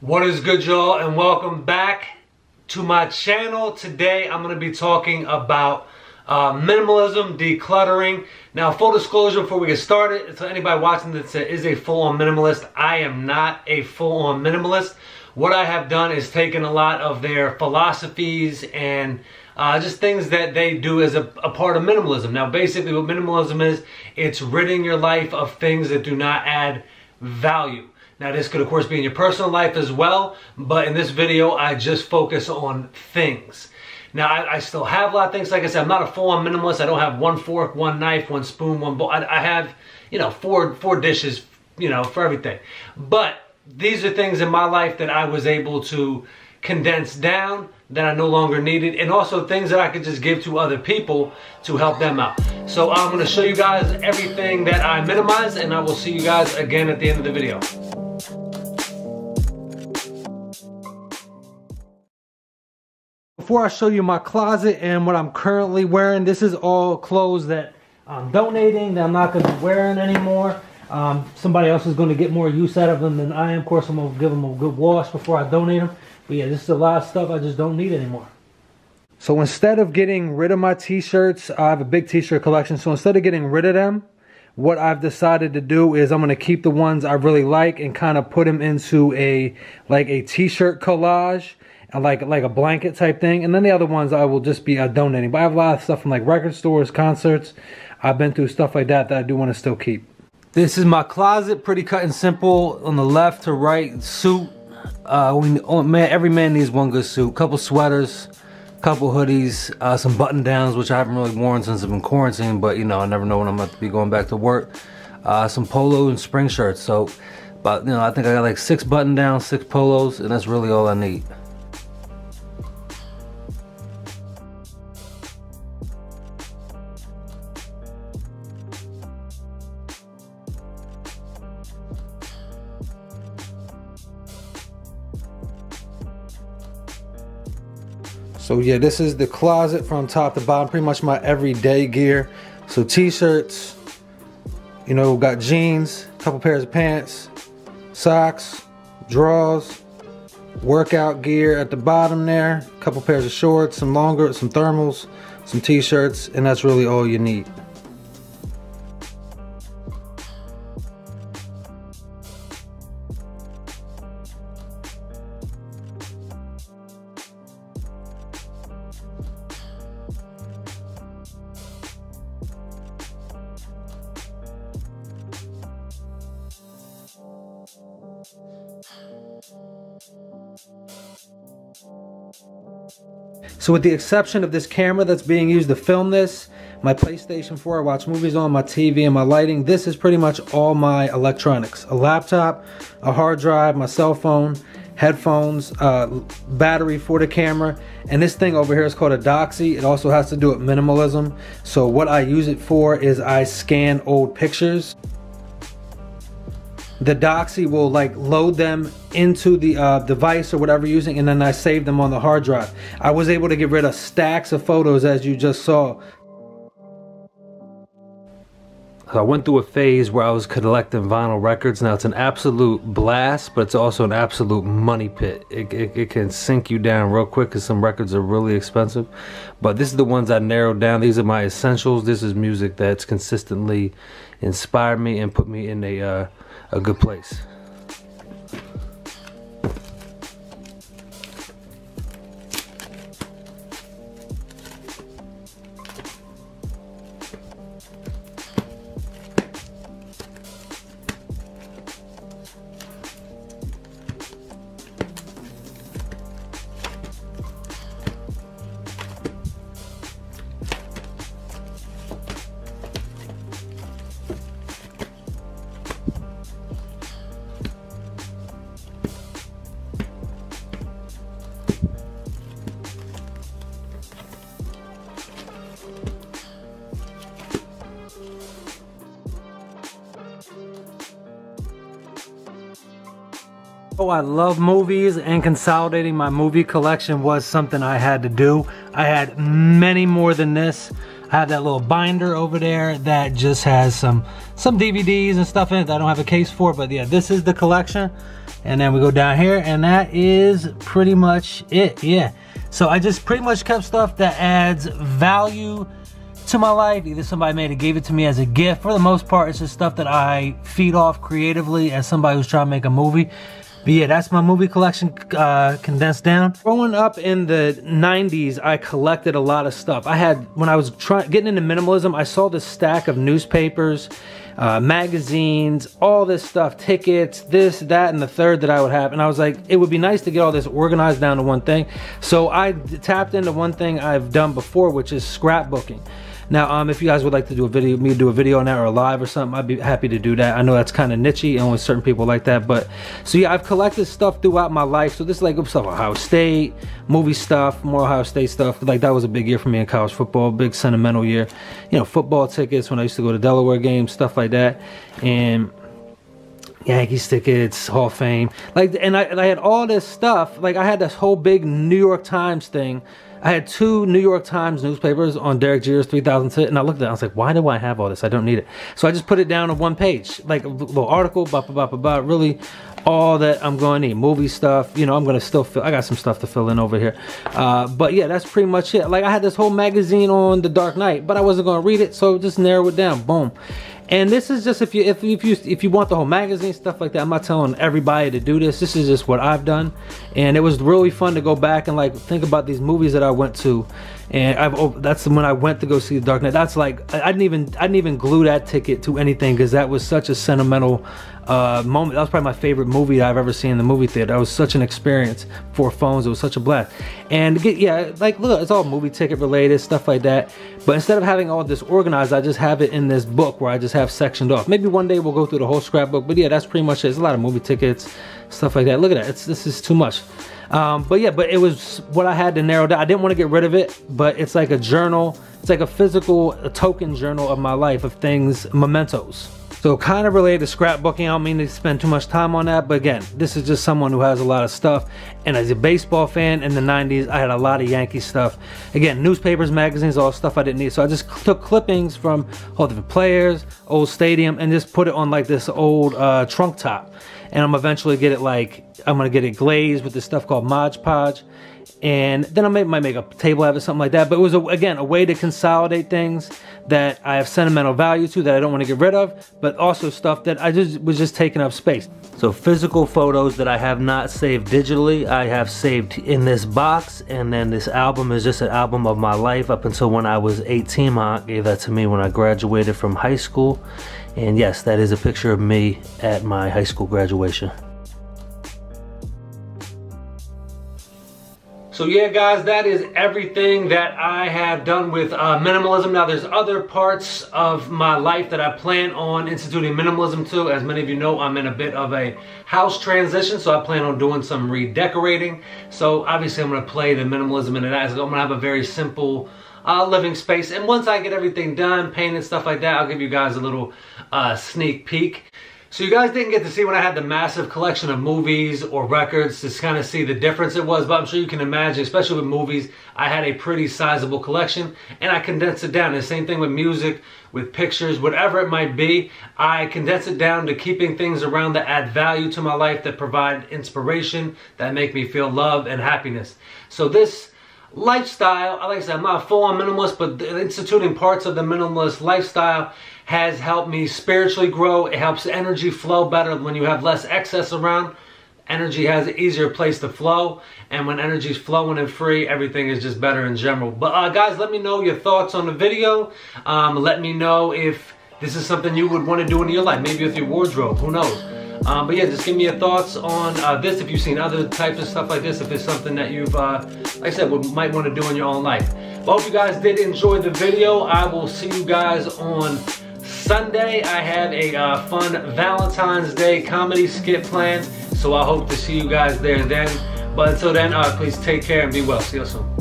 What is good, y'all, and welcome back to my channel. Today I'm going to be talking about minimalism, decluttering. Now, full disclosure before we get started, so anybody watching this is a full-on minimalist. I am not a full-on minimalist. What I have done is taken a lot of their philosophies and just things that they do as a part of minimalism. Now, basically what minimalism is, it's ridding your life of things that do not add value. Now, this could, of course, be in your personal life as well, but in this video, I just focus on things. Now, I still have a lot of things. Like I said, I'm not a full-on minimalist. I don't have one fork, one knife, one spoon, one bowl. I have, you know, four dishes, you know, for everything. But these are things in my life that I was able to condense down that I no longer needed, and also things that I could just give to other people to help them out. So I'm going to show you guys everything that I minimize, and I will see you guys again at the end of the video. Before I show you my closet and what I'm currently wearing, this is all clothes that I'm donating, that I'm not going to be wearing anymore. Somebody else is going to get more use out of them than I am. Of course, I'm going to give them a good wash before I donate them. But yeah, this is a lot of stuff I just don't need anymore. So instead of getting rid of my t-shirts, I have a big t-shirt collection. So instead of getting rid of them, what I've decided to do is I'm going to keep the ones I really like and kind of put them into a t-shirt collage. Like a blanket type thing, and then the other ones I will just be donating. But I have a lot of stuff from like record stores, concerts. I've been through stuff like that I do want to still keep. This is my closet, pretty cut and simple. On the left to right, suit. Every man needs one good suit. Couple sweaters, couple hoodies, some button downs, which I haven't really worn since I've been quarantined. But you know, I never know when I'm about to be going back to work. Some polo and spring shirts. So, about I think I got like 6 button downs, 6 polos, and that's really all I need. So yeah, this is the closet from top to bottom, pretty much my everyday gear. So t-shirts, you know, got jeans, a couple pairs of pants, socks, drawers, workout gear at the bottom there, a couple pairs of shorts, some thermals, some t-shirts, and that's really all you need. So with the exception of this camera that's being used to film this, my PlayStation 4, I watch movies on, my TV, and my lighting, this is pretty much all my electronics. A laptop, a hard drive, my cell phone, headphones, battery for the camera, and this thing over here is called a Doxy. It also has to do with minimalism. So what I use it for is I scan old pictures. The Doxy will like load them into the device or whatever you're using, and then I save them on the hard drive. I was able to get rid of stacks of photos, as you just saw. So I went through a phase where I was collecting vinyl records. Now it's an absolute blast, but it's also an absolute money pit. It can sink you down real quick because some records are really expensive. But this is the ones I narrowed down. These are my essentials. This is music that's consistently inspired me and put me in a good place. Oh, I love movies, and consolidating my movie collection was something I had to do. I had many more than this. I have that little binder over there that just has some DVDs and stuff in it that I don't have a case for, but yeah, this is the collection. And then we go down here, and that is pretty much it. Yeah. So I just pretty much kept stuff that adds value to my life. Either somebody made it, gave it to me as a gift. For the most part, it's just stuff that I feed off creatively as somebody who's trying to make a movie. But yeah, that's my movie collection condensed down. Growing up in the 90s, I collected a lot of stuff. When I was getting into minimalism, I saw this stack of newspapers, magazines, all this stuff, tickets, this, that, and the third that I would have. And I was like, it would be nice to get all this organized down to one thing. So I tapped into one thing I've done before, which is scrapbooking. Now, if you guys would like to do a video on that, or a live or something, I'd be happy to do that. I know that's kind of niche-y, and only certain people like that. But so yeah, I've collected stuff throughout my life. So this is like stuff Ohio State, movie stuff, more Ohio State stuff. Like that was a big year for me in college football, big sentimental year. You know, football tickets when I used to go to Delaware games, stuff like that, and Yankees tickets, Hall of Fame. Like, and I had all this stuff. Like I had this whole big New York Times thing. I had 2 New York Times newspapers on Derek Jeter's 3000 and I looked at it, I was like, why do I have all this? I don't need it. So I just put it down on one page, like a little article, really all that I'm going to need. Movie stuff, you know, I'm going to still I got some stuff to fill in over here. But yeah, that's pretty much it. Like I had this whole magazine on The Dark Knight, but I wasn't going to read it, so just narrow it down, boom. And this is just if you want the whole magazine, stuff like that. I'm not telling everybody to do this. This is just what I've done, and it was really fun to go back and like think about these movies that I went to. And that's when I went to go see The Dark Knight. That's like I didn't even glue that ticket to anything because that was such a sentimental moment. That was probably my favorite movie I've ever seen in the movie theater. That was such an experience. 4 phones. It was such a blast. And yeah, like look, it's all movie ticket related stuff like that. But instead of having all this organized, I just have it in this book where I just have sectioned off. Maybe one day we'll go through the whole scrapbook. But yeah, that's pretty much it. It's a lot of movie tickets, stuff like that. Look at that. This is too much. But yeah, but it was what I had to narrow down. I didn't want to get rid of it, but it's like a journal. It's like a physical, token journal of my life, of things, mementos. So kind of related to scrapbooking. I don't mean to spend too much time on that, but again, this is just someone who has a lot of stuff. And as a baseball fan in the 90s, I had a lot of Yankee stuff. Again, newspapers, magazines, all stuff I didn't need. So I just took clippings from all different players, old stadium, and just put it on like this old trunk top. And I'm eventually I'm gonna get it glazed with this stuff called Mod Podge. And then I might make a table out of it, something like that. But it was, again, a way to consolidate things that I have sentimental value to, that I don't want to get rid of, but also stuff that was just taking up space. So physical photos that I have not saved digitally, I have saved in this box. And then this album is just an album of my life up until when I was 18. My aunt gave that to me when I graduated from high school. And yes, that is a picture of me at my high school graduation. So yeah, guys, that is everything that I have done with minimalism. Now, there's other parts of my life that I plan on instituting minimalism to. As many of you know, I'm in a bit of a house transition, so I plan on doing some redecorating. So obviously, I'm going to play the minimalism in it. I'm going to have a very simple living space. And once I get everything done, painted, stuff like that, I'll give you guys a little sneak peek. So you guys didn't get to see when I had the massive collection of movies or records to kind of see the difference it was, but I'm sure you can imagine, especially with movies, I had a pretty sizable collection and I condensed it down. The same thing with music, with pictures, whatever it might be, I condense it down to keeping things around that add value to my life, that provide inspiration, that make me feel love and happiness. So this lifestyle, like I said, I'm not a full-on minimalist, but instituting parts of the minimalist lifestyle has helped me spiritually grow. It helps energy flow better when you have less excess around. Energy has an easier place to flow, and when energy's flowing and free, everything is just better in general. But guys, let me know your thoughts on the video. Let me know if this is something you would want to do in your life, maybe with your wardrobe, who knows. But yeah, just give me your thoughts on this, if you've seen other types of stuff like this, if it's something that you've, like I said, might want to do in your own life. But hope you guys did enjoy the video. I will see you guys on Sunday. I have a fun Valentine's Day comedy skit planned, so I hope to see you guys there then. But until then, please take care and be well. See you soon.